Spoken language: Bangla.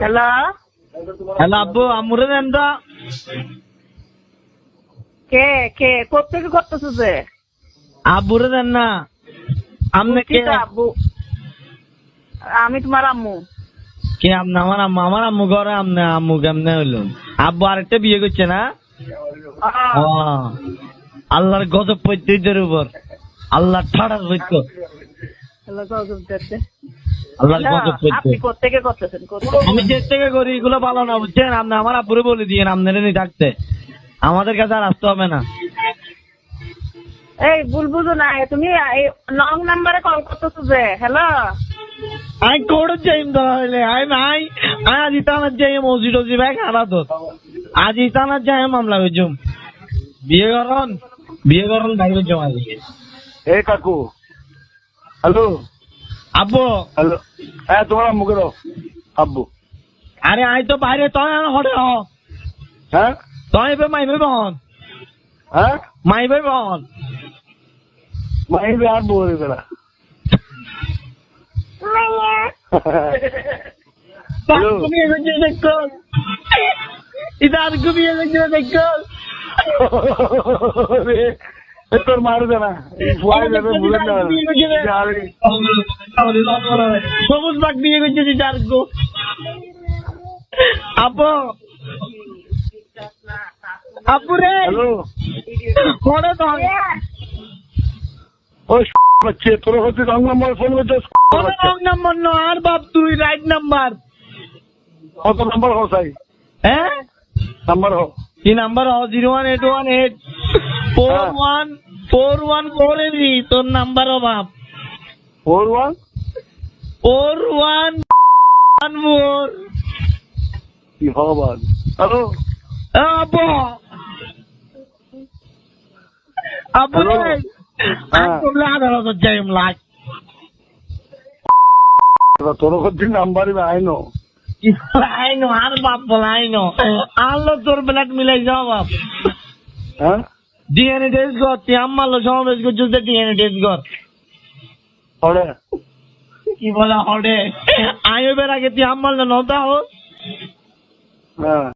হ্যালো হ্যালো আব্বু আমুরে দেন তো। কে কে কোথেকে করতেছো যে? আব্বুরে দেন না। আপনি বুঝছি কে? তো আব্বু, আমি তোমার আম্মু। কে আপনি? আমার আম্মু ঘরে আপনি আম্মু কেমনে হইলো? আব্বু আরেকটা বিয়ে করছে না? ও, আল্লাহর গজব পড়ছে এদের উপর। আল্লাহ ঠাড়া হইতো। আল্লাহর গজব পড়ছে। আপনি কোথেকে করতেছেন? আমি যে থেকে করি এগুলো ভালো না বুঝছেন। আপনি আমার আব্বুরে বলে দিয়েন আপনারা নিয়ে থাকতে, আমাদের কাছে আর আসতে হবে না। এই ভুল বুঝো না, তুমি লং নাম্বারে কল করতেছো যে? হ্যালো আমি কোর্টে যাইম ধরা হইলে আমি আজ ইতানার যাই মসজিদ টসজিদ ভাই খানা তো আজ ইতানার যাই মামলা করছুম। বিয়ে করন ভাই করছুম আজ। এ কাকু, হ্যালো আব্বু হ্যালো, হ্যাঁ তোমার আম্মুকে দাও আব্বু। আরে আই তো বাইরে তই হটে হ হ্যাঁ তই এবার মাইবে বহন হ্যাঁ মাইবে বহন মাইবে আর বলে বেড়া। হ্যালো বিয়ে করছে দেখো, এটা আর বিয়ে করছে দেখো। তোর মারু দে না, ফুয়াই দেবে বুঝে না। সবুজ বাগ বিয়ে করছে চারগো। আপু আপুরে হ্যালো হটে তো ওই বাচ্চে তোর হচ্ছে রং নাম্বার ফোন করছিস। রং নাম্বার নো আর বাপ তুই রাইট নাম্বার। কত নাম্বার হো সাই? হ্যাঁ নাম্বার হো কি নাম্বার 01818414148 তোর নাম্বার ও বাপ 41 4114। কি হবান। হ্যালো আপু আপু Hello? রে আমি বললে আদালত যাইম লাগ তোর হচ্ছে নাম্বারই আইনো। আইনো আর বাপ বলে আইনো আনলো তোর বেলাট মিলাই যাও বাপ। হ্যাঁ ডিএনএ টেস্ট কর, তুই আম্মালো সমাবেশ করছিস ডিএনএ টেস্ট কর। ওরে কি বলা হডে আইবের আগে তুই আম্মাল নতা হোস। হ্যাঁ